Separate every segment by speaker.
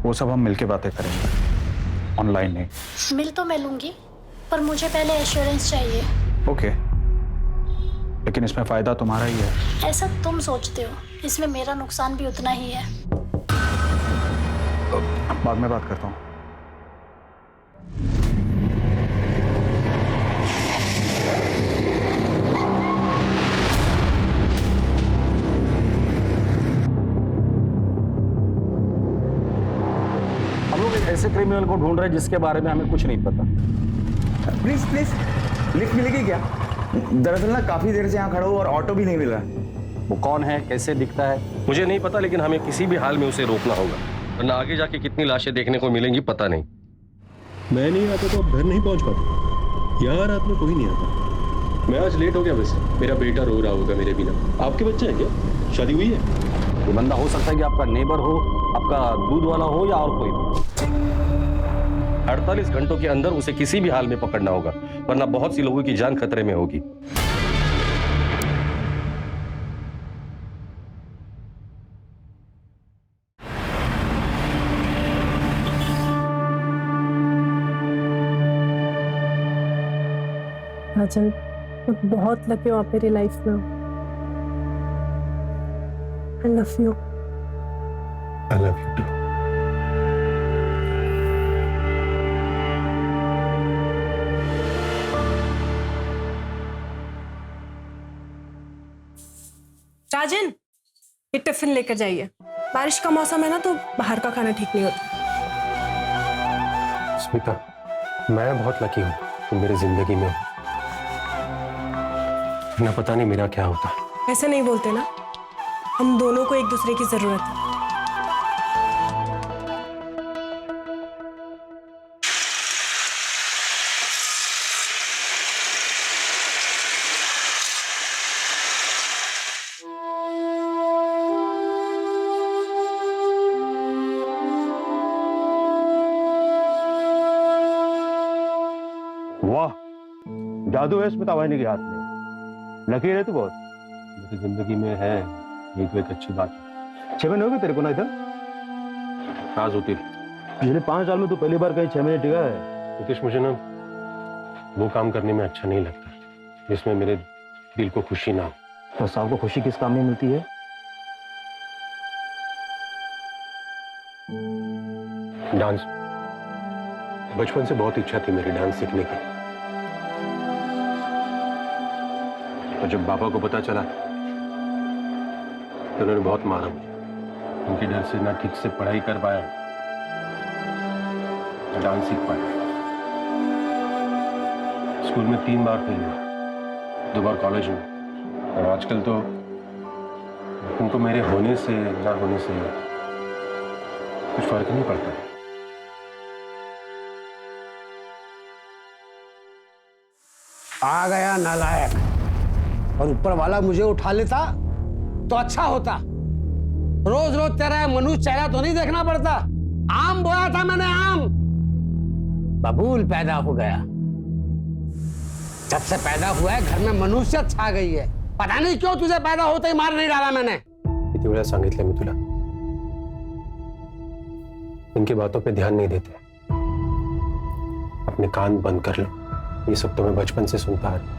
Speaker 1: वो सब हम मिलके बातें करेंगे, ऑनलाइन नहीं।
Speaker 2: मिल तो मैं लूंगी, पर मुझे पहले एश्योरेंस चाहिए।
Speaker 1: ओके, लेकिन इसमें फायदा तुम्हारा ही है।
Speaker 2: ऐसा तुम सोचते हो, इसमें मेरा नुकसान भी उतना ही है।
Speaker 1: बाद में बात करता हूँ।
Speaker 3: हम लोग एक ऐसे क्रिमिनल को ढूंढ रहे हैं जिसके बारे में हमें कुछ नहीं पता।
Speaker 4: प्लीज प्लीज लिफ्ट मिलेगी क्या? दरअसल ना काफी देर से यहाँ खड़ा हूँ और ऑटो भी नहीं मिल रहा।
Speaker 3: वो कौन है, कैसे दिखता है,
Speaker 5: मुझे नहीं पता, लेकिन हमें किसी भी हाल में उसे रोकना होगा, वरना आगे जाके कितनी लाशें देखने को मिलेंगी पता नहीं।
Speaker 6: मैं नहीं आता तो आप घर नहीं पहुंच पाते। यहाँ रात में कोई नहीं आता। मैं आज लेट हो गया, वैसे मेरा बेटा रो रहा होगा मेरे बिना। आपके बच्चे हैं क्या? शादी हुई है?
Speaker 3: ये बंदा हो सकता है कि आपका नेबर हो, आपका दूध वाला हो या और कोई भी।
Speaker 5: 48 घंटों के अंदर उसे किसी भी हाल में पकड़ना होगा, वरना बहुत सी लोगों की जान खतरे में होगी।
Speaker 7: राजन, तुम बहुत लकी हो आप मेरी लाइफ में हो। I love you.
Speaker 6: I love you too.
Speaker 7: राजन, ये टिफिन लेकर जाइए। बारिश का मौसम है ना, तो बाहर का खाना ठीक नहीं होता।
Speaker 6: स्मिता, मैं बहुत लकी हूँ तुम मेरी जिंदगी में हो। ना पता नहीं मेरा क्या होता।
Speaker 7: ऐसे नहीं बोलते ना, हम दोनों को एक दूसरे की जरूरत है।
Speaker 6: वाह, जादू है स्मिता वाहिनी के हाथ में। लकी है तू बहुत। मेरी जिंदगी में है, ये तो एक अच्छी बात है। 6 महीने हो गए तेरे को ना इधर? राज होती पिछले 5 साल में तू पहली बार कहीं 6 महीने टिका है। नितीश, मुझे ना वो काम करने में अच्छा नहीं लगता जिसमें मेरे दिल को खुशी ना हो। तो साहब को खुशी किस काम में मिलती है? डांस। बचपन से बहुत इच्छा थी मेरी डांस सीखने की, और जब पापा को पता चला तो उन्होंने बहुत मारा मुझे। उनके डर से ना ठीक से पढ़ाई कर पाया, ना डांस सीख पाया। स्कूल में 3 बार फेल हुआ, 2 बार कॉलेज में, और आजकल तो उनको मेरे होने से ना होने से कुछ फर्क नहीं पड़ता।
Speaker 8: आ गया नालायक। और ऊपर वाला मुझे उठा लेता तो अच्छा होता। रोज रोज तेरा मनुष्य चेहरा तो नहीं देखना पड़ता। आम बोया था मैंने, आम बबूल पैदा हो गया। जब से पैदा हुआ है घर में मनुष्यत छा गई है। पता नहीं क्यों तुझे पैदा होते ही मार नहीं डाला मैंने।
Speaker 6: किती वेळा सांगितलं मी तुला, इनकी बातों पे ध्यान नहीं देते। अपने कान बंद कर लो, ये सब तो मैं बचपन से सुनता आ रहा हूं।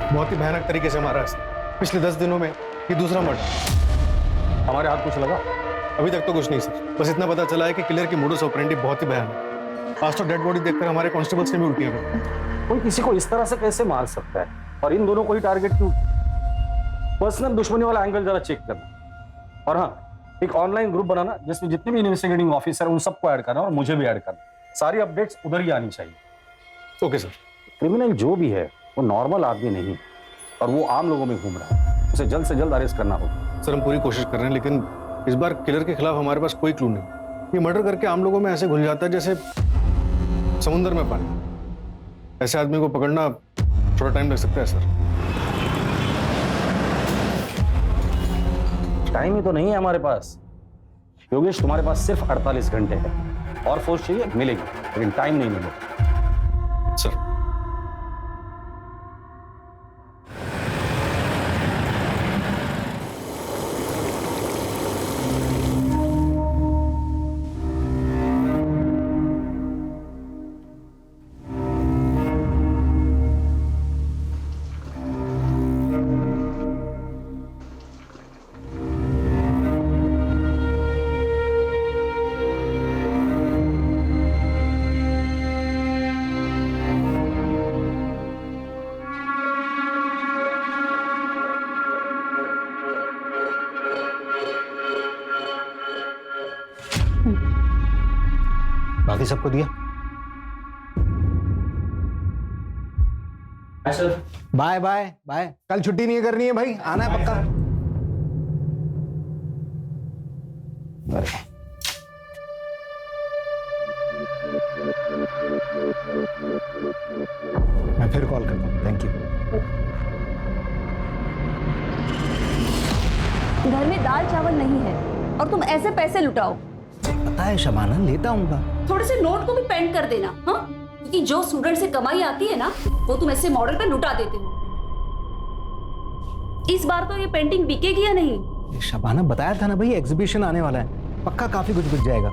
Speaker 9: बहुत ही भयानक तरीके से मारा है। पिछले 10 दिनों में ये दूसरा मर्डर।
Speaker 6: हमारे हाथ कुछ लगा?
Speaker 9: अभी तक तो कुछ नहीं सर, बस इतना पता चला है कि किलर की मोडस ऑपरेंडी बहुत ही भयानक। आज तो डेड बॉडी देखकर हमारे कांस्टेबल्स ने भी उल्टियां कर।
Speaker 3: कोई किसी को इस तरह से कैसे मार सकता है, और इन दोनों को ही टारगेट क्यों? पर्सनल दुश्मनी वाला एंगल जरा चेक करना, और हाँ, एक ऑनलाइन ग्रुप बनाना जिसमें जितने भी इन्वेस्टिगेटिंग ऑफिसर उन सबको ऐड करना और मुझे भी ऐड करना। सारी अपडेट्स उधर ही आनी चाहिए।
Speaker 9: Okay sir.
Speaker 3: क्रिमिनल जो भी है वो नॉर्मल आदमी नहीं, और वो आम लोगों में घूम रहा है। उसे जल्द से जल्द अरेस्ट करना होगा।
Speaker 9: सर हम पूरी कोशिश कर रहे हैं, लेकिन इस बार किलर के खिलाफ हमारे पास कोई क्लू नहीं। ये मर्डर करके आम लोगों में ऐसे घुल जाता है जैसे समुद्र में पानी। ऐसे आदमी को पकड़ना थोड़ा टाइम लग सकता है सर।
Speaker 3: टाइम ही तो नहीं है हमारे पास। योगेश, तुम्हारे पास सिर्फ 48 घंटे है, और फोर्स चाहिए मिलेगी, लेकिन टाइम नहीं मिलेगा।
Speaker 5: सर
Speaker 6: बाकी सबको दिया?
Speaker 8: Bye bye bye. कल छुट्टी नहीं करनी है भाई, आना है पक्का। मैं फिर कॉल करता हूँ। Thank you.
Speaker 10: घर में दाल चावल नहीं है और तुम ऐसे पैसे लुटाओ।
Speaker 8: पता है शबाना, लेता हूँ।
Speaker 10: थोड़े से नोट को भी पेंट कर देना, हाँ? क्योंकि जो स्टूडेंट से कमाई आती है ना, वो तुम ऐसे मॉडल पे लुटा देते हो। इस बार तो ये पेंटिंग बिकेगी या नहीं?
Speaker 8: शबाना, बताया था ना भाई, एग्जीबिशन आने वाला है, पक्का काफी कुछ बिक जाएगा।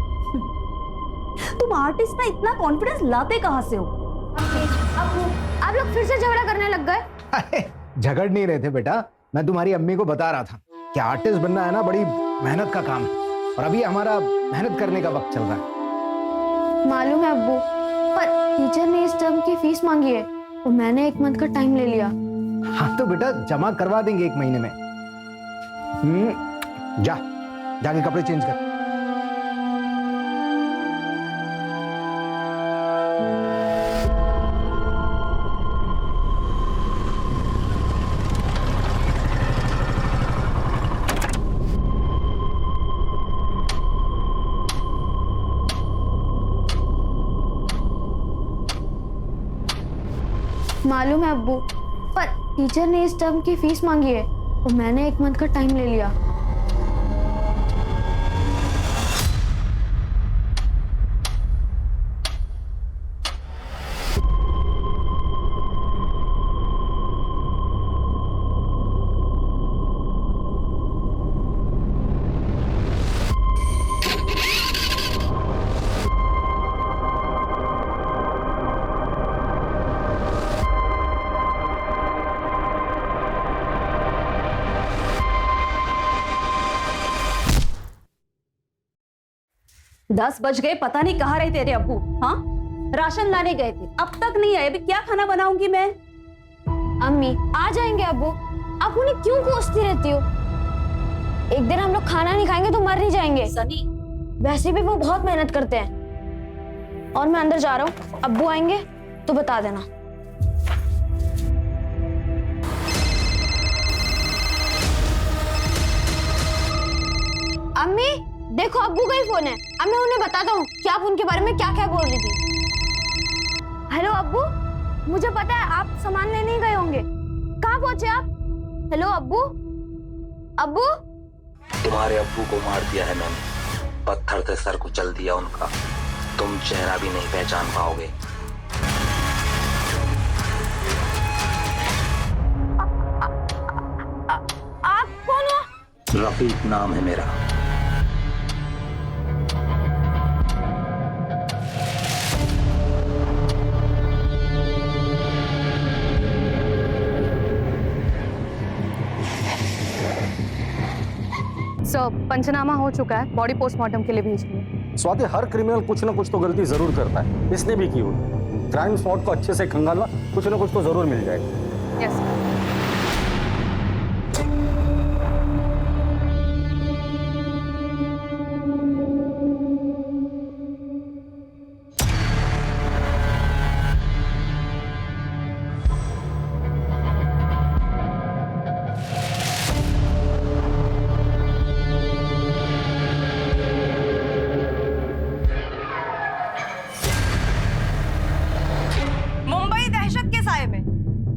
Speaker 10: तुम आर्टिस्ट में इतना कॉन्फिडेंस लाते कहाँ से हो?
Speaker 2: आप लोग फिर से झगड़ा करने लग गए।
Speaker 8: अरे झगड़ नहीं रहे थे बेटा, मैं तुम्हारी अम्मी को बता रहा था कि आर्टिस्ट बनना है ना, बड़ी मेहनत का काम है, और अभी हमारा मेहनत करने का वक्त चल रहा है।
Speaker 2: मालूम है अब्बू, पर टीचर ने इस टर्म की फीस मांगी है और मैंने 1 मंथ का टाइम ले लिया।
Speaker 8: हाँ तो बेटा जमा करवा देंगे 1 महीने में। जाके कपड़े चेंज कर।
Speaker 2: मालूम है अब्बू, पर टीचर ने इस टर्म की फीस मांगी है और मैंने 1 मंथ का टाइम ले लिया।
Speaker 10: दस बज गए, पता नहीं कहाँ रहे तेरे अब्बू। हाँ, राशन लाने गए थे, अब तक नहीं आए। अभी क्या खाना बनाऊंगी मैं?
Speaker 2: अम्मी आ जाएंगे अब्बू, आप उन्हें क्यों कोसती रहती हो? एक दिन हम लोग खाना नहीं खाएंगे तो मर नहीं जाएंगे।
Speaker 10: सनी,
Speaker 2: वैसे भी वो बहुत मेहनत करते हैं। और मैं अंदर जा रहा हूँ, अब्बू आएंगे तो बता देना। अम्मी देखो, अब्बू का ही फोन है। अब मैं उन्हें बताता हूँ कि आप उनके बारे में क्या क्या बोल रही थी। हेलो अब्बू, मुझे पता है आप सामान लेने ही गए होंगे। कहाँ पहुंचे आप? हेलो अब्बू, अब्बू।
Speaker 11: तुम्हारे अब्बू को मार दिया है मैंने, पत्थर से सर कुचल दिया उनका। तुम चेहरा भी नहीं पहचान पाओगे।
Speaker 2: आप कौन हो?
Speaker 11: रफीक नाम है मेरा।
Speaker 10: पंचनामा हो चुका है, बॉडी पोस्टमार्टम के लिए भेज दिया।
Speaker 3: स्वाति, हर क्रिमिनल कुछ ना कुछ तो गलती जरूर करता है, इसने भी की होगी। क्राइम स्पॉट को अच्छे से खंगालना, कुछ ना कुछ तो जरूर मिल जाएगा।
Speaker 10: यस।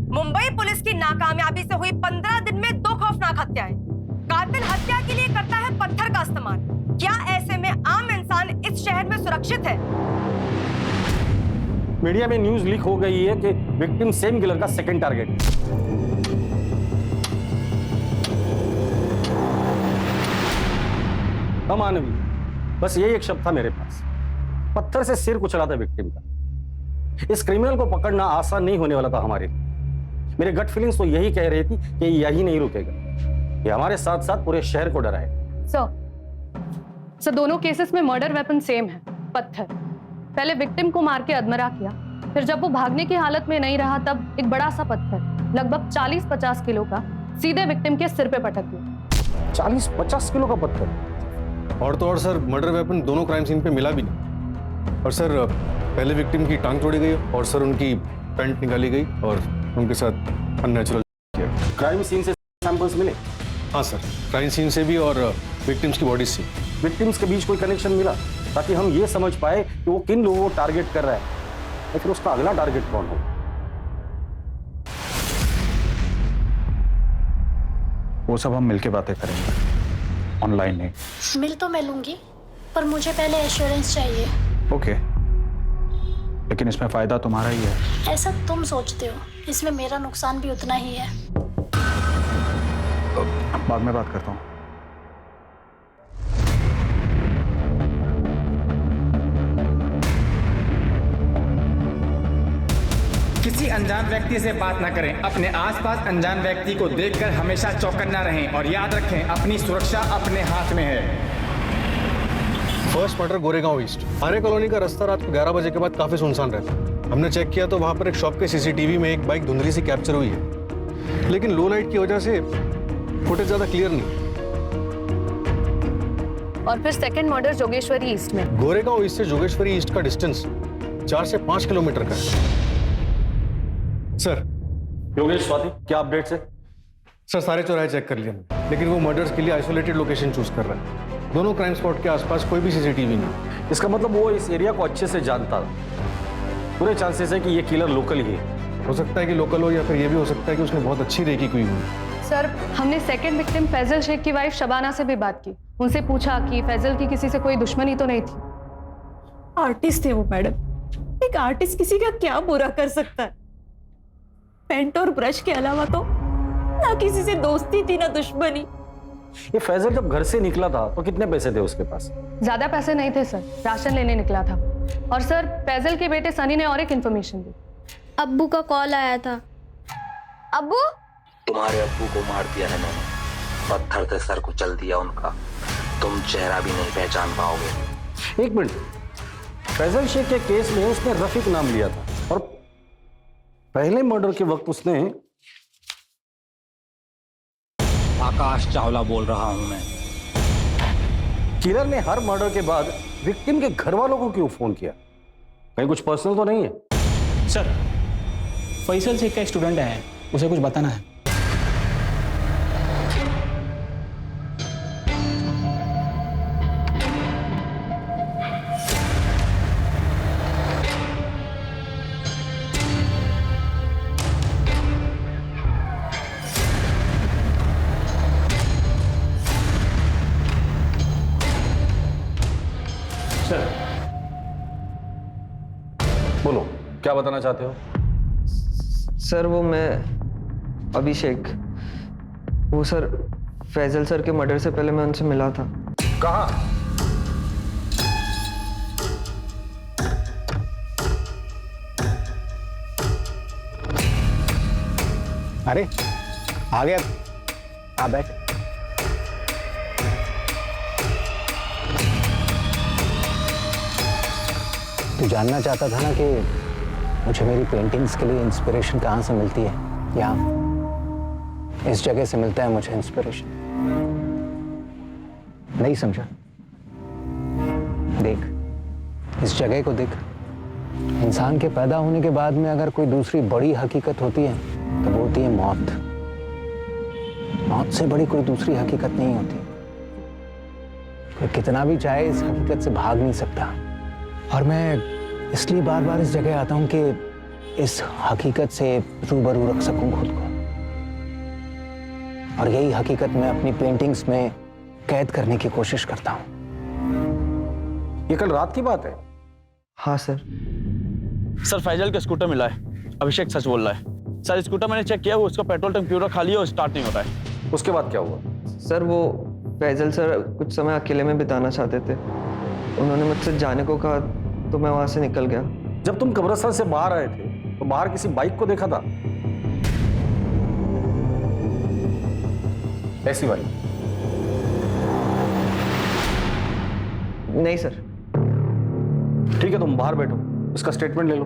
Speaker 7: मुंबई पुलिस की नाकामयाबी से हुई 15 दिन में 2 खौफनाक हत्याएं। कातिल हत्या के लिए
Speaker 2: क्या ऐसे में आम इंसान इस शहर में सुरक्षित है?
Speaker 3: मीडिया में न्यूज लीक हो गई है कि विक्टिम सेम किलर का सेकंड टारगेट है। अमानवीय, बस यही एक शब्द था मेरे पास। पत्थर से सिर कुचला था विक्टिम का। इस क्रिमिनल को पकड़ना आसान नहीं होने वाला था हमारे लिए। मेरे गट फीलिंग्स तो यही कह रही थी कि यही नहीं रुकेगा, ये हमारे साथ साथ पूरे शहर को डराए।
Speaker 12: सर दोनों केसेस में मर्डर वेपन सेम है, पत्थर। पहले विक्टिम को मार के अधमरा किया, फिर जब वो भागने की हालत में नहीं रहा तब एक बड़ा सा पत्थर लगभग 40-50 किलो का सीधे विक्टिम के सिर पे पटक दिया।
Speaker 3: 40-50 किलो का पत्थर?
Speaker 9: और तो और सर, मर्डर वेपन दोनों क्राइम सीन पे मिला भी नहीं। और सर, पहले विक्टिम की टांग तोड़ी गई और सर उनकी पैंट निकाली गई और उनके साथ अननेचुरल किया।
Speaker 3: क्राइम सीन से सैंपल्स मिले?
Speaker 9: हाँ सर, क्राइम सीन से भी और विक्टिम्स की बॉडी से।
Speaker 3: विक्टिम्स के बीच कोई कनेक्शन मिला ताकि हम ये समझ पाए कि वो किन लोगों को टारगेट कर रहा है या फिर उसका अगला टारगेट कौन हो?
Speaker 1: वो सब हम मिलके बातें करेंगे, ऑनलाइन नहीं।
Speaker 13: मिल तो मैं लूंगी, पर मुझे पहले एश्योरेंस चाहिए।
Speaker 1: ओके, लेकिन इसमें फायदा तुम्हारा ही है।
Speaker 13: ऐसा तुम सोचते हो, इसमें मेरा नुकसान भी उतना ही है।
Speaker 1: बाद में बात करता हूँ।
Speaker 4: किसी अनजान व्यक्ति से बात न करें। अपने आसपास अनजान व्यक्ति को देखकर हमेशा चौकन्ना रहें और याद रखें, अपनी सुरक्षा अपने हाथ में है।
Speaker 9: First murder Goregaon east. Arya colony का रास्ता रात को 11 बजे के बाद काफी सुनसान रहता है। हमने चेक किया तो वहां पर एक शॉप के सीसीटीवी में एक बाइक धुंधली सी कैप्चर हुई है, लेकिन लो लाइट की वजह से फुटेज ज्यादा क्लियर नहीं।
Speaker 12: और फिर सेकंड मर्डर जोगेश्वरी ईस्ट में।
Speaker 9: गोरेगांव ईस्ट से जोगेश्वरी ईस्ट का डिस्टेंस 4 से 5 किलोमीटर का है। सर,
Speaker 3: योगेश, स्वाति, क्या अपडेट्स है?
Speaker 9: सर, सारे चौराहे चेक कर लिए हमने, लेकिन वो मर्डर्स के लिए आइसोलेटेड लोकेशन चूज कर रहा है। दोनों क्राइम स्पॉट के आसपास कोई भी सीसीटीवी नहीं।
Speaker 3: इसका मतलब वो इस एरिया को अच्छे से जानता था। पूरे चांसेस है कि ये किलर लोकल ही है।
Speaker 9: हो सकता है कि लोकल हो या फिर ये भी हो सकता है कि उसने बहुत अच्छी रेकी की हुई।
Speaker 12: सर, हमने सेकंड विक्टिम फैजल शेख की वाइफ शबाना से भी बात की। उनसे पूछा कि फैजल की किसी से कोई दुश्मनी तो नहीं थी।
Speaker 7: आर्टिस्ट थे वो मैडम। एक आर्टिस्ट किसी का क्या बुरा कर सकता है? पेंट और ब्रश के अलावा तो ना किसी से दोस्ती थी ना दुश्मनी।
Speaker 3: ये फैजल जब घर से निकला था तो कितने पैसे थे उसके पास?
Speaker 12: ज्यादा पैसे नहीं थे सर, राशन लेने निकला था। और सर, फैजल के बेटे सनी ने और एक इन्फॉर्मेशन दी।
Speaker 2: अब्बू का कॉल आया था। अब्बू?
Speaker 11: तुम्हारे अब्बू को मार दिया है मैंने, पत्थर से सर कुचल दिया उनका। तुम चेहरा भी नहीं पहचान पाओगे।
Speaker 3: एक मिनट, फैजल शेख के केस में उसने रफीक नाम लिया था और पहले मर्डर के वक्त उसने
Speaker 11: आकाश चावला बोल रहा हूं मैं।
Speaker 3: किलर ने हर मर्डर के बाद विक्टिम के घर वालों को क्यों फोन किया? कहीं कुछ पर्सनल तो नहीं है?
Speaker 1: सर, फैसल शेख का स्टूडेंट है, उसे कुछ बताना है।
Speaker 3: बोलो, क्या बताना चाहते हो?
Speaker 14: सर, वो मैं अभिषेक, वो सर फैजल सर के मर्डर से पहले मैं उनसे मिला था।
Speaker 3: कहाँ?
Speaker 8: अरे आ गया, आ बैठ। तू जानना चाहता था ना कि मुझे मेरी पेंटिंग्स के लिए इंस्पिरेशन कहाँ से मिलती है? यहाँ इस जगह से मिलता है मुझे इंस्पिरेशन। नहीं समझा? देख, इस जगह को देख। इंसान के पैदा होने के बाद में अगर कोई दूसरी बड़ी हकीकत होती है तो वो होती है मौत। मौत से बड़ी कोई दूसरी हकीकत नहीं होती। कोई कितना भी चाहे इस हकीकत से भाग नहीं सकता। और मैं इसलिए बार बार इस जगह आता हूं कि इस हकीकत से रूबरू रख सकूं खुद को। और यही हकीकत मैं अपनी पेंटिंग्स में कैद करने की कोशिश करता हूं।
Speaker 3: ये कल रात की बात है?
Speaker 14: हाँ सर।
Speaker 15: सर फैजल का स्कूटर मिला है, अभिषेक सच बोल रहा है। सर स्कूटर मैंने चेक किया, वो उसका पेट्रोल टैंक पूरा खाली है और स्टार्ट नहीं हो रहा है।
Speaker 3: उसके बाद क्या हुआ?
Speaker 14: सर वो फैजल सर कुछ समय अकेले में बिताना चाहते थे, उन्होंने मुझसे जाने को कहा तो मैं वहां से निकल गया।
Speaker 3: जब तुम कब्रिस्तान से बाहर आए थे तो बाहर किसी बाइक को देखा था? ऐसी बाइक?
Speaker 14: नहीं सर।
Speaker 3: ठीक है, तुम बाहर बैठो, इसका स्टेटमेंट ले लो।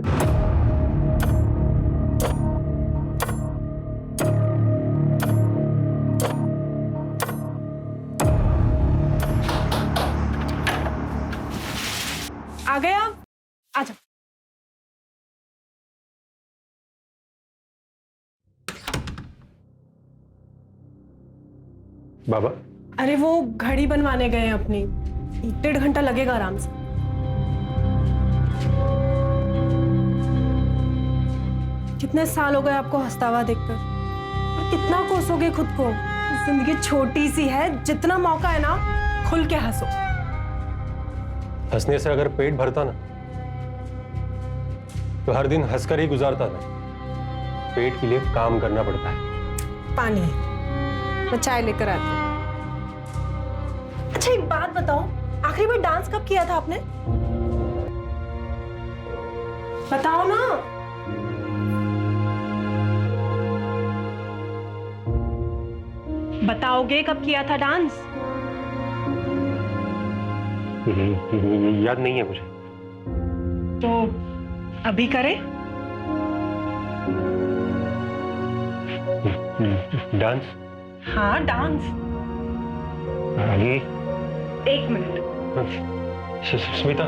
Speaker 7: आ गया, आजा।
Speaker 6: बाबा,
Speaker 7: अरे वो घड़ी बनवाने गए हैं अपनी, 1-1.5 घंटा लगेगा आराम से। कितने साल हो गए आपको हंसता हुआ देखकर, और कितना कोसोगे खुद को? जिंदगी छोटी सी है, जितना मौका है ना खुल के हंसो।
Speaker 6: हंसने से अगर पेट भरता ना तो हर दिन हंसकर ही गुजारता था। पेट के लिए काम करना पड़ता है।
Speaker 7: पानी, मैं चाय लेकर आती हूँ। अच्छा एक बात बताओ, आखिरी बार डांस कब किया था आपने? बताओ ना। बताओगे कब किया था डांस?
Speaker 6: याद नहीं है मुझे।
Speaker 7: तो अभी करें?
Speaker 6: डांस?
Speaker 7: हाँ डांस।
Speaker 6: आगे?
Speaker 7: 1 मिनट।
Speaker 6: स्मिता,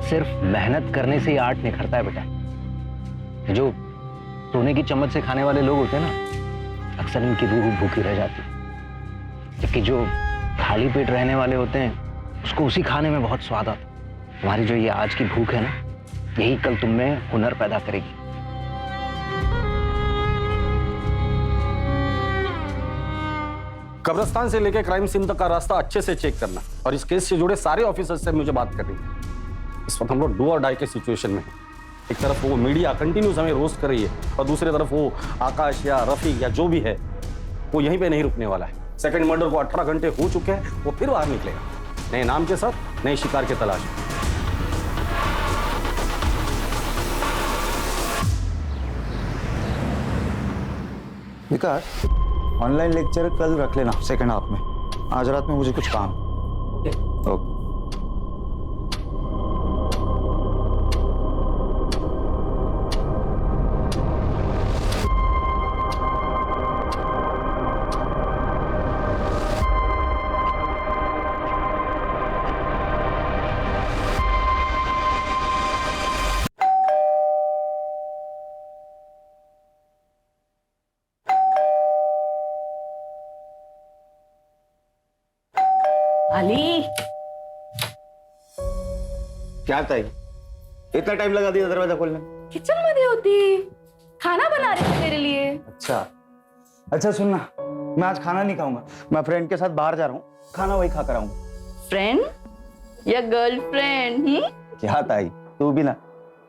Speaker 11: सिर्फ मेहनत करने से ही आर्ट निखरता है बेटा। जो सोने की चम्मच से खाने वाले लोग होते हैं ना, अक्सर इनकी रूह भूखी रह जाती है, जबकि जो खाली पेट रहने वाले होते हैं उसको उसी खाने में बहुत स्वाद आता है। तुम्हारी जो ये आज की भूख है ना, यही कल तुम में हुनर पैदा करेगी।
Speaker 3: कब्रिस्तान से लेकर क्राइम सीन तक का रास्ता अच्छे से चेक करना, और इस केस से जुड़े सारे ऑफिसर्स से मुझे बात करनी है। इस वक्त हम लोग डू और डाई के सिचुएशन में हैं। एक तरफ वो मीडिया कंटिन्यूस हमें रोस्ट कर रही है, और दूसरी तरफ वो आकाश या रफी या जो भी है वो यहीं पे नहीं रुकने वाला है। सेकंड मर्डर को 18 घंटे हो चुके हैं, वो फिर बाहर निकलेगा नए नाम के साथ, नए शिकार की तलाश में।
Speaker 16: विकास, ऑनलाइन लेक्चर कल रख लेना सेकंड हाफ में। आज रात में मुझे कुछ काम। ओके।
Speaker 7: अली,
Speaker 16: क्या ताई, इतना टाइम लगा दिया दरवाजा खोलने?
Speaker 10: किचन मध्ये होती, खाना बना रही थी मेरे लिए।
Speaker 16: अच्छा सुनना, मैं आज खाना नहीं खाऊंगा। मैं फ्रेंड के साथ बाहर जा रहा हूँ, खाना वही खा कर आऊंगा।
Speaker 10: फ्रेंड या गर्लफ्रेंड?
Speaker 16: क्या ताई, तू भी ना।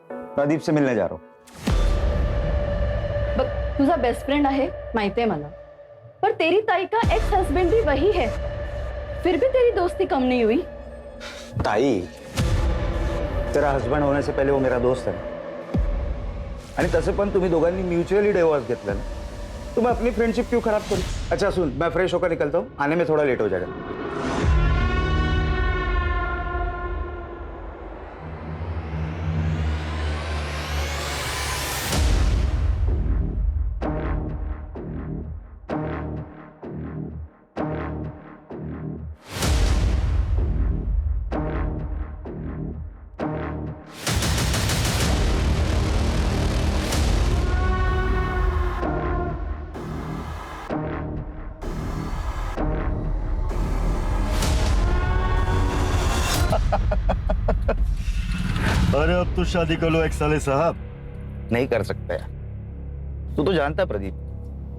Speaker 16: प्रदीप से मिलने जा रहा हूँ।
Speaker 10: बघ, तुझा बेस्ट फ्रेंड आहे माहिती आहे मला, पर तेरी ताई का एक्स हस्बैंड भी वही है, फिर भी तेरी दोस्ती कम नहीं हुई।
Speaker 16: ताई, तेरा हस्बंड होने से पहले वो मेरा दोस्त है, आणि तसे पण तुम्ही दोघांनी म्युच्युअली डिवोर्स घेतला ना, तो मैं अपनी फ्रेंडशिप क्यों खराब करूं? अच्छा सुन, मैं फ्रेश होकर निकलता हूँ, आने में थोड़ा लेट हो जाएगा। अब तो शादी कर लो एक साले साहब। नहीं कर सकता यार, तू तो जानता है प्रदीप,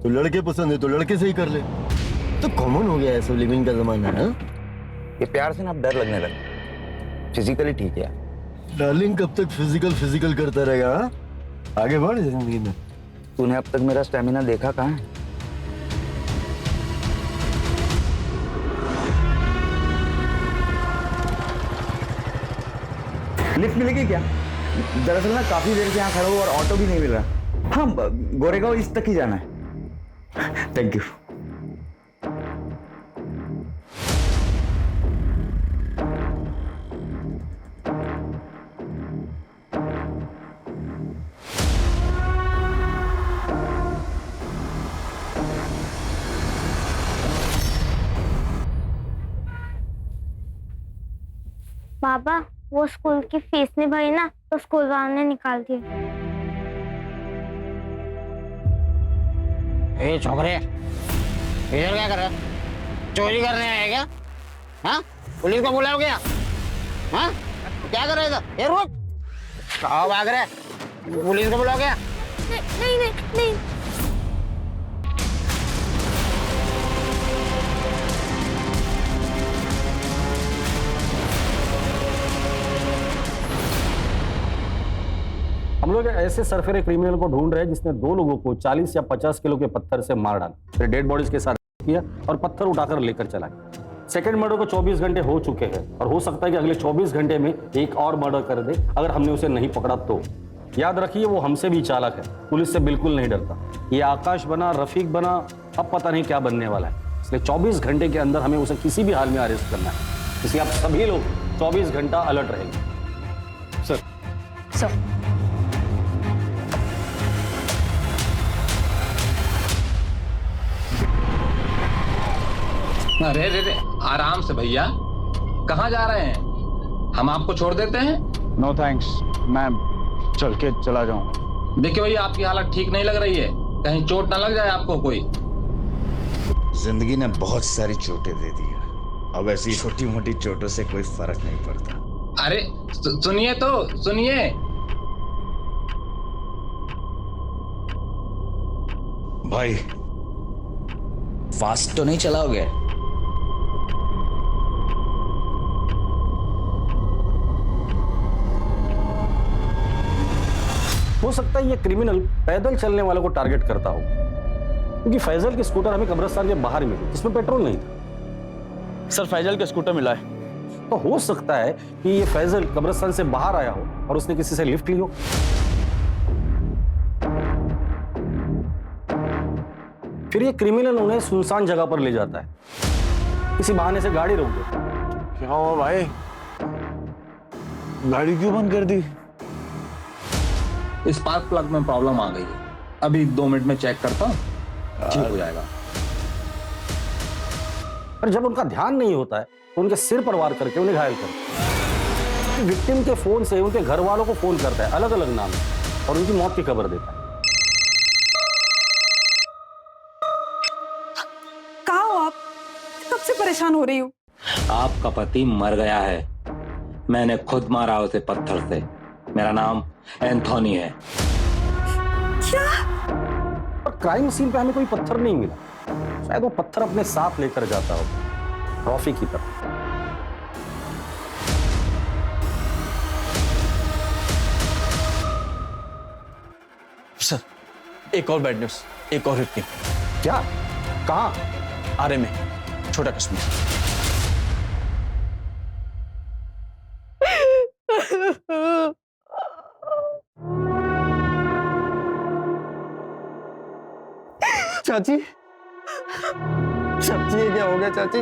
Speaker 16: तो लड़के पसंद है तो लड़के से ही कर ले। तो कॉमन हो गया है सब लिविंग का जमाना है। ये प्यार से ना अब डर लगने लगा। फिजिकली ठीक है डार्लिंग, कब तक फिजिकल करता रहेगा? हा? आगे बढ़ जिंदगी में। तूने अब तक मेरा स्टेमिना देखा कहाँ है? लिफ्ट मिलेगी क्या? दरअसल ना काफी देर से यहाँ खड़ा हूँ और ऑटो भी नहीं मिल रहा। हाँ, गोरेगांव ईस्ट तक ही जाना है। Thank you.
Speaker 2: पापा, वो स्कूल की फीस नहीं भरी ना, तो स्कूल वालों ने निकाल दी।
Speaker 8: ए छोकरे, इधर क्या कर रहे हो? चोरी करने आए क्या? हाँ? पुलिस को बुलाओ क्या? हाँ? क्या कर रहे थे? ये रुक! कहाँ भाग रहे? पुलिस को बुलाओ क्या?
Speaker 2: नहीं नहीं नहीं।
Speaker 3: हम लोग ऐसे सरफेरे क्रिमिनल को ढूंढ रहे हैं जिसने 2 लोगों को 40 या 50 किलो के पत्थर से मार डाला, फिर डेड बॉडीज के साथ किया और पत्थर उठाकर लेकर चला गया। सेकंड मर्डर को 24 घंटे हो चुके हैं और हो सकता है कि अगले 24 घंटे में एक और मर्डर कर दे अगर हमने उसे नहीं पकड़ा तो। याद रखिए, वो हमसे भी चालाक है, पुलिस से बिल्कुल नहीं डरता। ये आकाश बना, रफीक बना, अब पता नहीं क्या बनने वाला है। इसलिए 24 घंटे के अंदर हमें उसे किसी भी हाल में अरेस्ट करना है। इसलिए आप सभी लोग 24 घंटा अलर्ट रहेंगे।
Speaker 12: सर
Speaker 17: अरे रे रे, आराम से भैया, कहाँ जा रहे हैं? हम आपको छोड़ देते हैं।
Speaker 15: नो थैंक्स, मैं चल के चला जाऊं।
Speaker 17: देखिए भैया, आपकी हालत ठीक नहीं लग रही है, कहीं चोट ना लग जाए आपको कोई।
Speaker 16: जिंदगी ने बहुत सारी चोटें दे दी है, अब ऐसी छोटी मोटी चोटों से कोई फर्क नहीं पड़ता।
Speaker 17: अरे सुनिए तो सुनिए।
Speaker 16: भाई फास्ट तो नहीं चलाओगे?
Speaker 3: हो सकता है ये क्रिमिनल पैदल चलने वालों को टारगेट करता हो, क्योंकि फैजल की स्कूटर हमें कब्रिस्तान के बाहर मिली जिसमें पेट्रोल नहीं था।
Speaker 15: सर फैजल का स्कूटर मिला है।
Speaker 3: तो हो सकता है कि ये फैजल कब्रिस्तान से बाहर आया हो और उसने किसी से लिफ्ट ली हो। फिर ये क्रिमिनल उन्हें सुनसान जगह पर ले जाता है, किसी बहाने से गाड़ी रोक देता है।
Speaker 15: क्या हुआ भाई, गाड़ी क्यों बंद कर दी?
Speaker 17: स्पार्क प्लग में प्रॉब्लम आ गई है, अभी 2 मिनट में चेक करता हूँ, ठीक हो जाएगा।
Speaker 3: पर जब उनका ध्यान नहीं होता है तो उनके सिर पर वार करके उन्हें घायल करता है। विक्टिम के फोन से उनके घर वालों को फोन करता है अलग अलग नाम से और उनकी मौत की खबर देता है।
Speaker 7: कहाँ हो आप? कब से परेशान हो रही हूँ।
Speaker 17: आपका पति मर गया है, मैंने खुद मारा उसे पत्थर से। मेरा नाम एंथोनी है।
Speaker 7: क्या?
Speaker 3: और क्राइम सीन पे हमें कोई पत्थर नहीं मिला, शायद वो पत्थर अपने साथ लेकर जाता हो ट्रॉफी की तरह।
Speaker 15: सर एक और बैड न्यूज, एक और विक्टिम।
Speaker 3: क्या? कहाँ?
Speaker 15: आरे में, छोटा कश्मीर।
Speaker 14: चाची, चाची ये क्या हो गया चाची?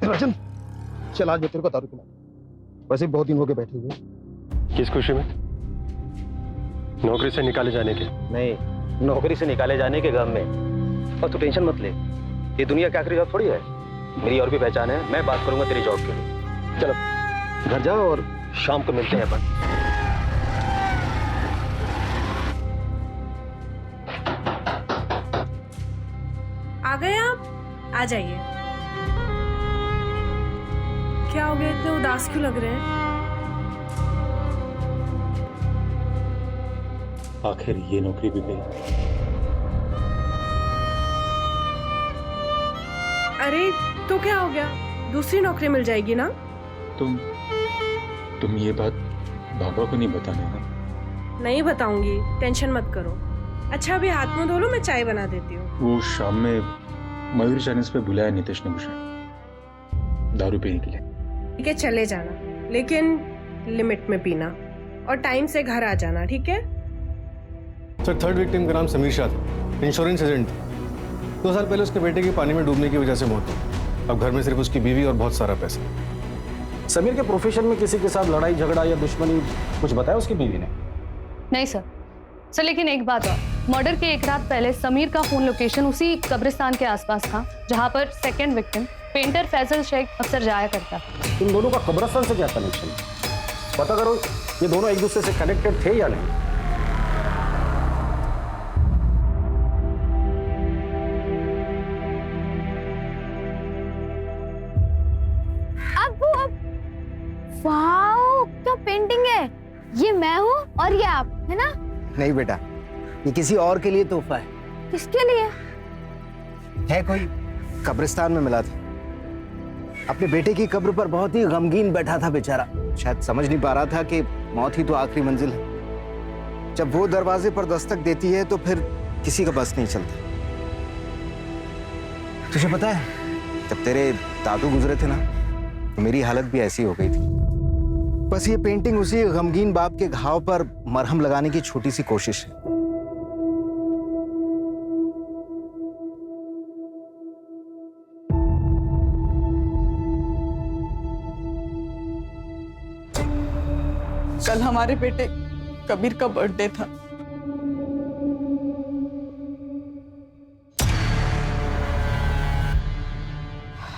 Speaker 6: राजन, चल आज मैं तेरे को दारू पिला। वैसे बहुत दिन हो गए बैठे हुए। किस खुशी में? नौकरी से निकाले जाने के?
Speaker 11: नहीं, नौकरी से निकाले जाने के गम में। और तू टेंशन मत ले, ये दुनिया क्या आखिरी जॉब थोड़ी है, मेरी और भी पहचान है, मैं बात करूंगा तेरी जॉब के लिए। चलो घर जाओ और शाम को मिलते हैं अपन।
Speaker 7: आ गए आप? आ जाइए।
Speaker 18: क्या हो गया, इतने उदास क्यों लग रहे हैं?
Speaker 19: आखिर ये नौकरी भी गई।
Speaker 18: अरे तो क्या हो गया, दूसरी नौकरी मिल जाएगी ना?
Speaker 19: तुम ये बात बाबा को नहीं बताने ना?
Speaker 18: नहीं बताऊंगी, टेंशन मत करो। अच्छा अभी हाथ मुंह धो लो, मैं चाय बना देती हूँ।
Speaker 19: वो शाम में मयूर चाइनीज पे बुलाया नितेश ने मुझे दारू पीने के लिए।
Speaker 18: ठीक है चले जाना, लेकिन लिमिट में पीना और टाइम से घर आ जाना, ठीक है?
Speaker 9: सर थर्ड विक्टिम का नाम समीर शाह था, इंश्योरेंस एजेंट था। 2 साल पहले उसके बेटे की पानी में डूबने की वजह से मौत हुई। अब घर में सिर्फ उसकी बीवी और बहुत सारा पैसा।
Speaker 3: समीर के प्रोफेशन में किसी के साथ लड़ाई झगड़ा या दुश्मनी कुछ बताया उसकी बीवी ने?
Speaker 12: नहीं सर। सर लेकिन एक बात और, मर्डर के एक रात पहले समीर का फोन लोकेशन उसी कब्रिस्तान के आसपास था जहां पर second victim painter Faisal Sheikh अक्सर जाया करता था।
Speaker 3: इन दोनों का कब्रिस्तान से क्या कनेक्शन है? पता करो ये दोनों एक दूसरे से कनेक्टेड थे या नहीं।
Speaker 2: वाओ क्या पेंटिंग है, ये मैं हूँ और ये आप, है ना?
Speaker 20: नहीं बेटा, ये किसी और के लिए तोहफा है।
Speaker 2: किसके लिए?
Speaker 20: है कोई कब्रिस्तान में मिला था। अपने बेटे की कब्र पर बहुत ही गमगीन बैठा था बेचारा। शायद समझ नहीं पा रहा था कि मौत ही तो आखिरी मंजिल है। जब वो दरवाजे पर दस्तक देती है तो फिर किसी का बस नहीं चलता। तुझे पता है, जब तेरे दादू गुजरे थे ना, तो मेरी हालत भी ऐसी हो गई थी। बस ये पेंटिंग उसी गमगीन बाप के घाव पर मरहम लगाने की छोटी सी कोशिश है।
Speaker 21: कल हमारे बेटे कबीर का बर्थडे था।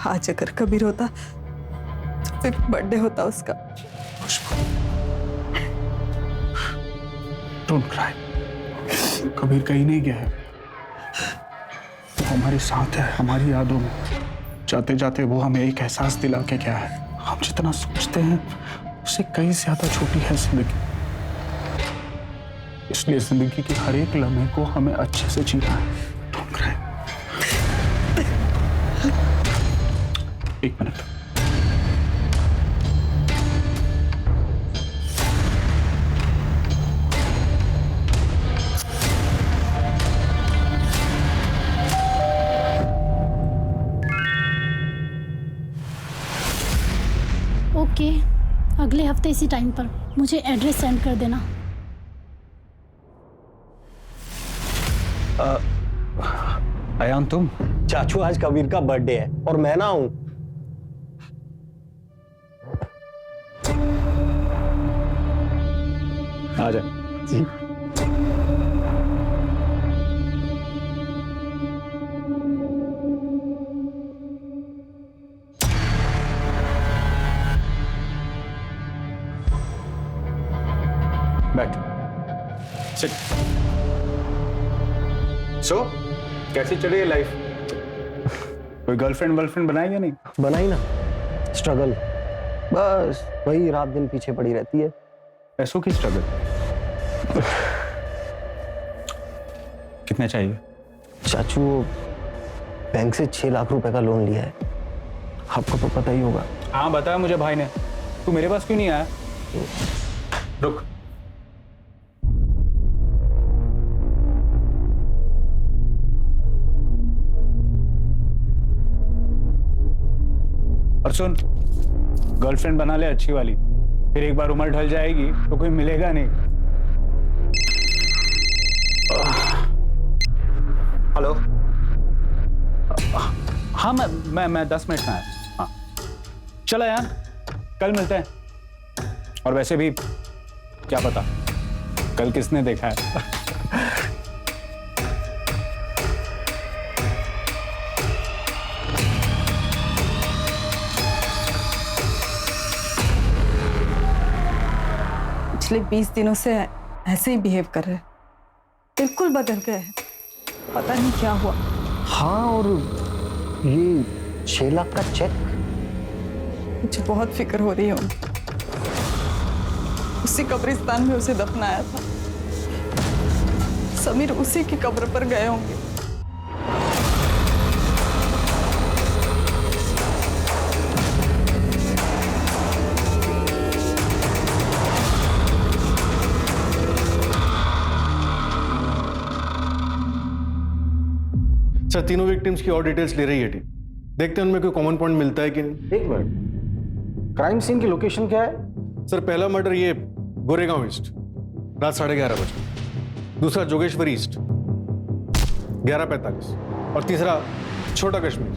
Speaker 21: आज अगर कबीर होता तो फिर बर्थडे होता उसका।
Speaker 1: डोंट क्राई, कबीर कहीं नहीं गया है, वो हमारे साथ है, हमारी यादों में। जाते जाते वो हमें एक एहसास दिला के गया है, हम जितना सोचते हैं उससे कहीं ज्यादा छोटी है जिंदगी। इसलिए जिंदगी की हर एक लम्हे को हमें अच्छे से जीना है। Don't cry. एक मिनट।
Speaker 13: ओके, अगले हफ्ते इसी टाइम पर मुझे एड्रेस सेंड कर देना।
Speaker 3: अयान तुम?
Speaker 22: चाचू आज कबीर का बर्थडे है और मैं ना हूं।
Speaker 3: आ जा जी। बैठ। सिट। सो कैसी चल रही है लाइफ? कोई गर्लफ्रेंड वर्लफ्रेंड बनाई या नहीं?
Speaker 22: बनाई ना, स्ट्रगल, बस वही रात दिन पीछे पड़ी रहती है।
Speaker 3: पैसों की स्ट्रगल? कितने चाहिए?
Speaker 22: चाचू बैंक से 6 लाख रुपए का लोन लिया है, आपको तो पता ही होगा।
Speaker 1: हाँ बताया मुझे भाई ने। तू मेरे पास क्यों नहीं आया?
Speaker 3: रुक।
Speaker 1: और सुन, गर्लफ्रेंड बना ले अच्छी वाली, फिर एक बार उम्र ढल जाएगी तो कोई मिलेगा नहीं।
Speaker 3: हेलो।
Speaker 1: हाँ मैं 10 मिनट में आया। हाँ चलो यार, कल मिलते हैं। और वैसे भी क्या पता कल किसने देखा है।
Speaker 21: पिछले 20 दिनों से ऐसे ही बिहेव कर रहे हैं, बिल्कुल बदल गए हैं, पता नहीं क्या हुआ।
Speaker 22: हाँ, और ये 6 लाख का चेक
Speaker 21: मुझे बहुत फिक्र हो रही है उनकी। उसी कब्रिस्तान में उसे दफनाया था। समीर उसी की कब्र पर गए होंगे।
Speaker 9: सर तीनों विक्टिम्स की और डिटेल्स ले रही है टीम। देखते हैं उनमें कोई कॉमन पॉइंट मिलता है कि नहीं।
Speaker 3: एक मिनट, क्राइम सीन की लोकेशन क्या है?
Speaker 9: सर पहला मर्डर ये गोरेगांव ईस्ट रात 11:30 बजे, दूसरा जोगेश्वरी ईस्ट 11:45 और तीसरा छोटा कश्मीर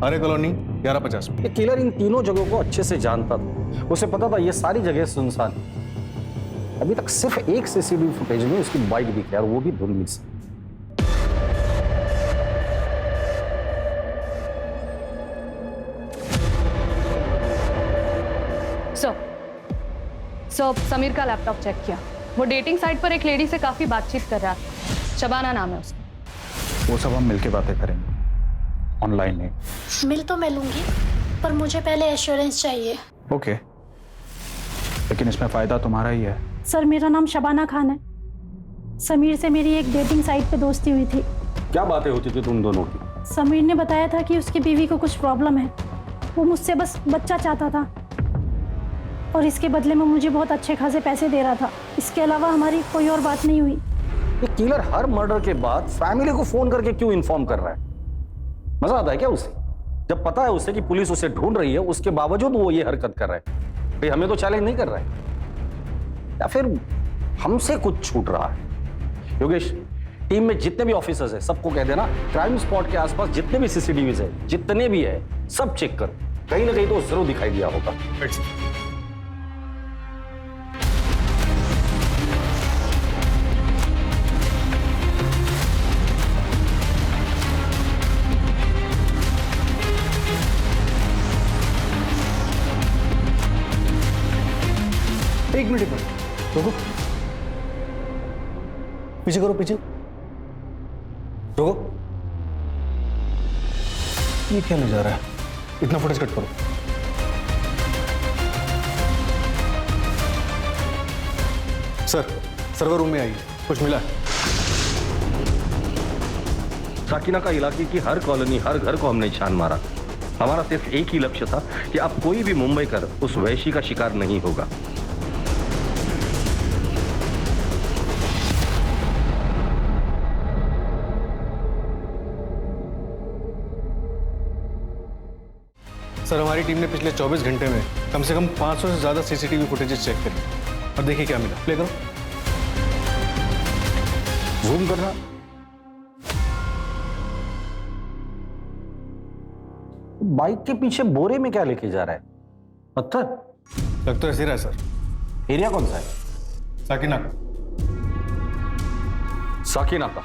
Speaker 9: हरे कॉलोनी 11:50 में।
Speaker 3: ये किलर इन तीनों जगहों को अच्छे से जानता था। उसे पता था ये सारी जगह सुनसान है। अभी तक सिर्फ एक सीसीटीवी फुटेज में उसकी बाइक दिखी और वो भी धुंधली से।
Speaker 12: सो समीर का लैपटॉप चेक किया। वो डेटिंग साइट पर एक लेडी से काफी बातचीत कर रहा था। शबाना नाम है उसका।
Speaker 1: वो सब हम मिलके बातें करेंगे, ऑनलाइन नहीं।
Speaker 13: मिल तो मैं लूंगी, पर मुझे पहले एश्योरेंस चाहिए।
Speaker 1: ओके, लेकिन इसमें फायदा तुम्हारा ही है।
Speaker 13: सर मेरा नाम शबाना खान है। समीर से मेरी एक डेटिंग साइट पे दोस्ती हुई थी।
Speaker 3: क्या बातें होती थी तुम दोनों की?
Speaker 13: समीर ने बताया था कि उसकी बीवी को कुछ प्रॉब्लम है। वो मुझसे बस बच्चा चाहता था और इसके बदले में मुझे बहुत अच्छे खासे पैसे दे रहा था। इसके अलावा हमारी कोई और बात नहीं हुई।
Speaker 3: ये किलर हर मर्डर के बाद फैमिली को फोन करके क्यों इन्फॉर्म कर रहा है? मजा आता है क्या उसे? जब पता है उसे कि पुलिस उसे ढूंढ रही है, उसके बावजूद वो ये हरकत कर रहा है। भाई हमें तो चैलेंज नहीं कर रहा है, या फिर हमसे कुछ छूट रहा है? योगेश, टीम में जितने भी ऑफिसर्स हैं सबको कह देना क्राइम स्पॉट के आसपास जितने भी सीसीटीवीज है, जितने भी है, सब चेक करो। कहीं ना कहीं तो जरूर दिखाई दिया होगा।
Speaker 9: एक मिनट रुको, पीछे करो, पीछे रुको। ये क्या ले जा रहा है? इतना फुटेज कट करो। सर सर्वर रूम में आइए, कुछ मिला है?
Speaker 3: साकिना का इलाके की हर कॉलोनी, हर घर को हमने छान मारा। हमारा सिर्फ एक ही लक्ष्य था कि अब कोई भी मुंबई कर उस वैशी का शिकार नहीं होगा।
Speaker 9: सर हमारी टीम ने पिछले 24 घंटे में कम से कम 500 से ज्यादा सीसीटीवी फुटेजेस चेक करी और देखिए क्या मिला। प्ले करो,
Speaker 3: जूम करना। बाइक के पीछे बोरे में क्या लेके जा रहा है? पत्थर?
Speaker 9: लग तो ऐसे रहा है सर।
Speaker 3: एरिया कौन सा है?
Speaker 9: साकिना का।
Speaker 3: साकिना का?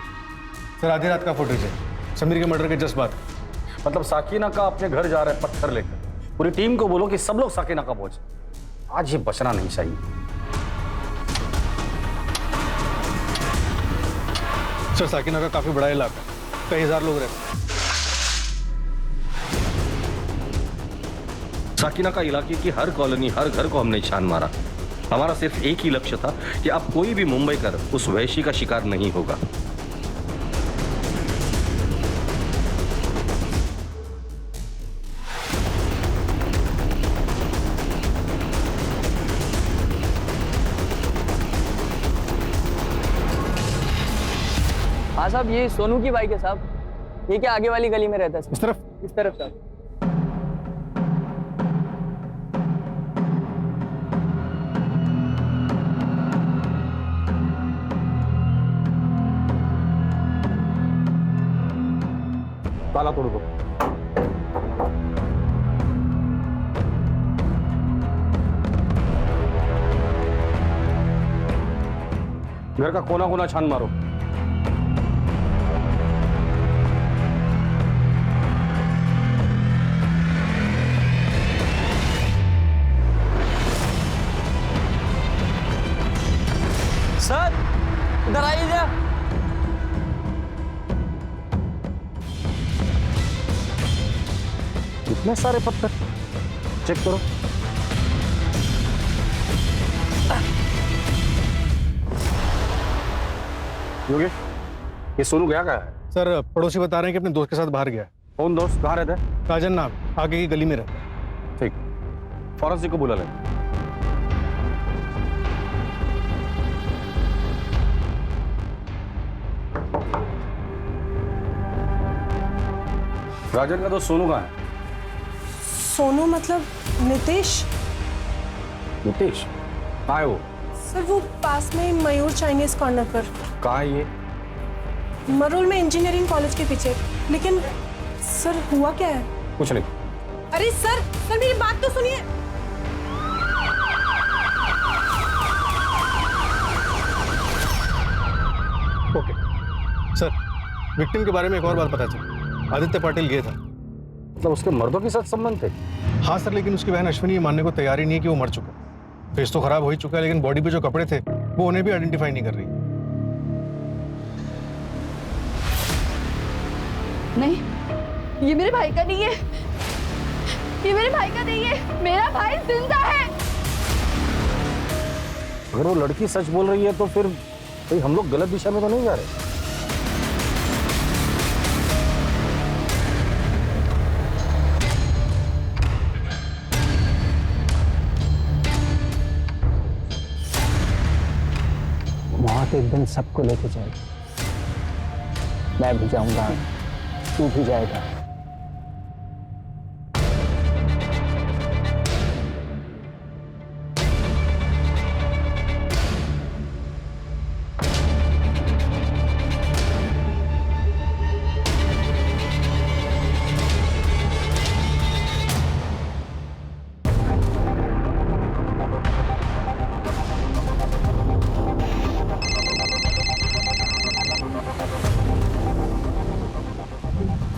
Speaker 9: सर आधी रात का फुटेज है, समीर के मर्डर के जस्ट बाद।
Speaker 3: मतलब साकिना का अपने घर जा रहा है पत्थर लेकर। पूरी टीम को बोलो कि सब लोग साकिना का पहुंचे। आज ये बचना नहीं चाहिए।
Speaker 9: सर साकिना का काफी बड़ा इलाका, कई हजार लोग रहते हैं।
Speaker 3: साकिना का इलाके की हर कॉलोनी, हर घर को हमने छान मारा। हमारा सिर्फ एक ही लक्ष्य था कि अब कोई भी मुंबई कर उस वैशी का शिकार नहीं होगा।
Speaker 14: हाँ साहब, ये सोनू की बाइक है साहब। ये क्या आगे वाली गली में रहता है?
Speaker 9: इस तरफ?
Speaker 14: इस तरफ साहब।
Speaker 3: ताला तोड़ दो। घर का कोना कोना छान मारो।
Speaker 14: सर इधर आइए जा।
Speaker 3: इतने सारे पत्थर? चेक करो। योगेश, ये सोनू गया कहाँ है?
Speaker 9: सर पड़ोसी बता रहे हैं कि अपने दोस्त के साथ बाहर गया है।
Speaker 3: कौन दोस्त, कहाँ रहता है?
Speaker 9: राजन नाम, आगे की गली में रहता है।
Speaker 3: ठीक, फॉरेंसिक को बुला ले। राजन का दोस्त सोनू कहाँ है?
Speaker 18: सोनू मतलब नितेश?
Speaker 3: नितेश कहाँ है वो?
Speaker 18: सर वो पास में मयूर चाइनीज कॉर्नर पर।
Speaker 3: कहाँ है ये?
Speaker 18: मरोल में इंजीनियरिंग कॉलेज के पीछे। लेकिन सर हुआ क्या है?
Speaker 3: कुछ नहीं।
Speaker 18: अरे सर मेरी बात तो सुनिए।
Speaker 9: ओके सर, विक्टिम के बारे में एक और बात पता चली। आदित्य पाटिल गया था।
Speaker 3: मतलब उसके मर्दों के साथ संबंध थे?
Speaker 9: हाँ सर, लेकिन उसकी बहन अश्विनी ये मानने को तैयार ही नहीं है कि वो मर चुका। फेस तो खराब हो ही चुका है, लेकिन बॉडी पे जो कपड़े थे वो उन्हें भी आइडेंटिफाई नहीं कर रही।
Speaker 10: नहीं, ये मेरे भाई का नहीं है, ये मेरे भाई का नहीं है, मेरा भाई जिंदा है।
Speaker 3: अगर वो लड़की सच बोल रही है तो फिर भाई हम लोग गलत दिशा में तो नहीं जा रहे?
Speaker 22: मौत एक दिन सबको लेके जाएगी। मैं भी जाऊंगा, तू भी जाएगा।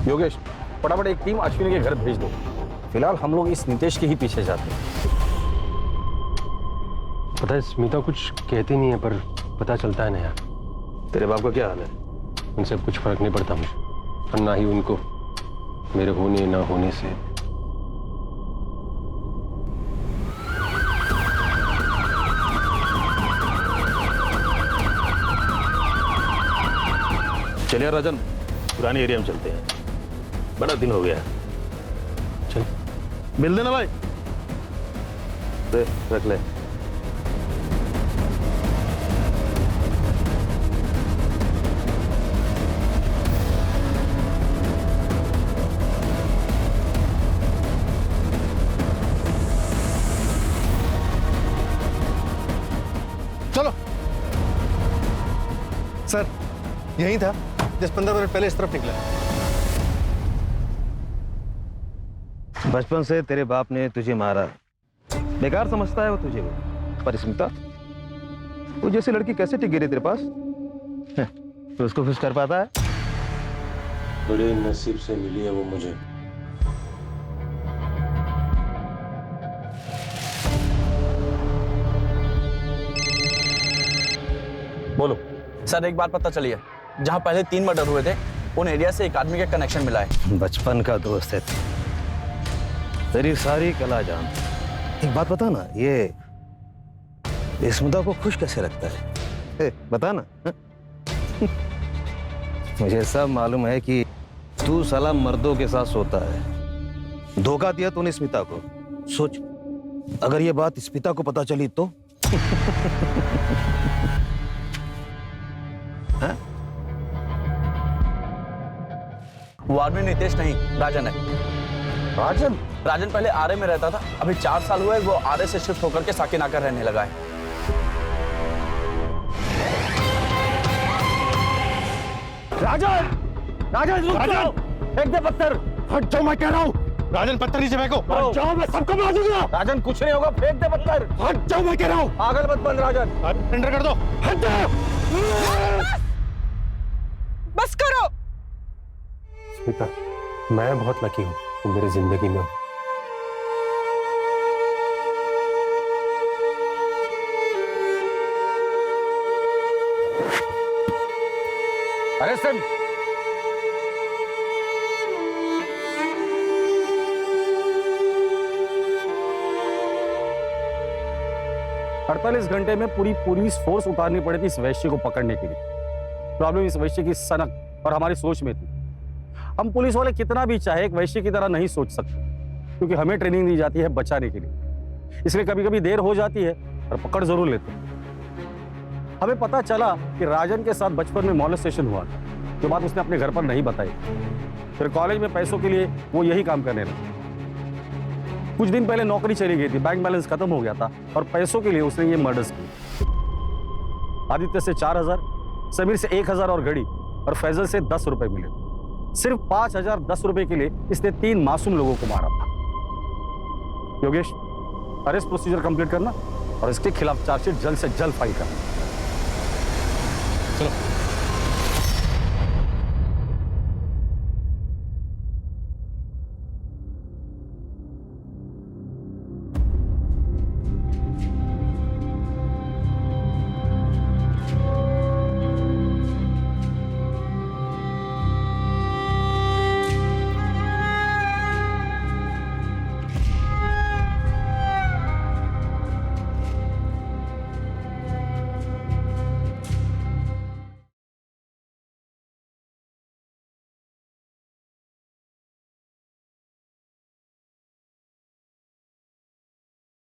Speaker 3: योगेश, फटाफट एक टीम अश्विनी के घर भेज दो। फिलहाल हम लोग इस नितेश के ही पीछे जाते हैं।
Speaker 6: पता है स्मिता कुछ कहती नहीं है, पर पता चलता है ना यार। तेरे बाप का क्या हाल है? उनसे अब कुछ फर्क नहीं पड़ता मुझे, और ना ही उनको मेरे होने ना होने से।
Speaker 4: चलिए राजन, पुराने एरिया में चलते हैं, बड़ा दिन हो गया। चल मिल देना भाई।
Speaker 6: दे, रख ले।
Speaker 9: चलो सर, यही था, 10-15 मिनट पहले इस तरफ निकला।
Speaker 4: बचपन से तेरे बाप ने तुझे मारा, बेकार समझता है वो तुझे। पर स्मिता, वो जैसी लड़की कैसे टिक गिरी तेरे पास? तो उसको खुश कर पाता है?
Speaker 6: बड़े नसीब से मिली है वो मुझे।
Speaker 15: बोलो सर, एक बात पता चली है, जहाँ पहले 3 मर्डर हुए थे उन एरिया से एक आदमी का कनेक्शन मिला है।
Speaker 4: बचपन का दोस्त है, तेरी सारी कला जान। एक बात बता ना, ये स्मिता को खुश कैसे रखता है? बता ना। मुझे सब मालूम है कि तू साला मर्दों के साथ सोता है। धोखा दिया तूने स्मिता को। सोच, अगर ये बात स्मिता को पता चली तो?
Speaker 15: वो आदमी नितेश नहीं, राजन है।
Speaker 3: राजन?
Speaker 15: राजन पहले आरे में रहता था, अभी 4 साल हुए वो आरे से शिफ्ट होकर के साकिनाका रहने लगा है।
Speaker 3: राजन! राजन रुक जाओ! फेंक दे पत्थर!
Speaker 9: हट जाओ, मैं कह रहा हूँ। राजन पत्थर नीचे फेंको।
Speaker 3: हट जाओ, मैं सबको मार दूंगा। राजन कुछ नहीं होगा, फेंक दे पत्थर।
Speaker 9: हट जाओ, मैं कह रहा हूँ।
Speaker 3: पागल मत बन राजन।
Speaker 9: टेंडर कर दो।
Speaker 3: हट जाओ।
Speaker 18: बस करो।
Speaker 6: स्मिता, मैं बहुत लकी हूँ तुम मेरी जिंदगी में हो।
Speaker 3: अरे सर, 48 घंटे में पूरी पुलिस फोर्स उतारनी पड़ी थी इस वैश्य को पकड़ने के लिए। प्रॉब्लम इस वैश्य की सनक और हमारी सोच में थी। हम पुलिस वाले कितना भी चाहे एक वैश्य की तरह नहीं सोच सकते, क्योंकि हमें ट्रेनिंग दी जाती है बचाने के लिए। इसलिए कभी कभी देर हो जाती है और पकड़ जरूर लेते हैं। हमें पता चला कि राजन के साथ बचपन में मॉलेस्टेशन हुआ था, जो बात उसने अपने घर पर नहीं बताई। फिर कॉलेज में पैसों के लिए वो यही काम करने लगा। कुछ दिन पहले नौकरी चली गई थी, बैंक बैलेंस खत्म हो गया था और पैसों के लिए उसने ये मर्डर्स किए। आदित्य से 4000, समीर से 1000 और घड़ी, और फैजल से 10 रुपए मिले। सिर्फ 5010 रुपए के लिए इसने 3 मासूम लोगों को मारा था। योगेश, अरेस्ट प्रोसीजर कंप्लीट करना और इसके खिलाफ चार्जशीट जल्द से जल्द फाइल करना।
Speaker 9: चलो।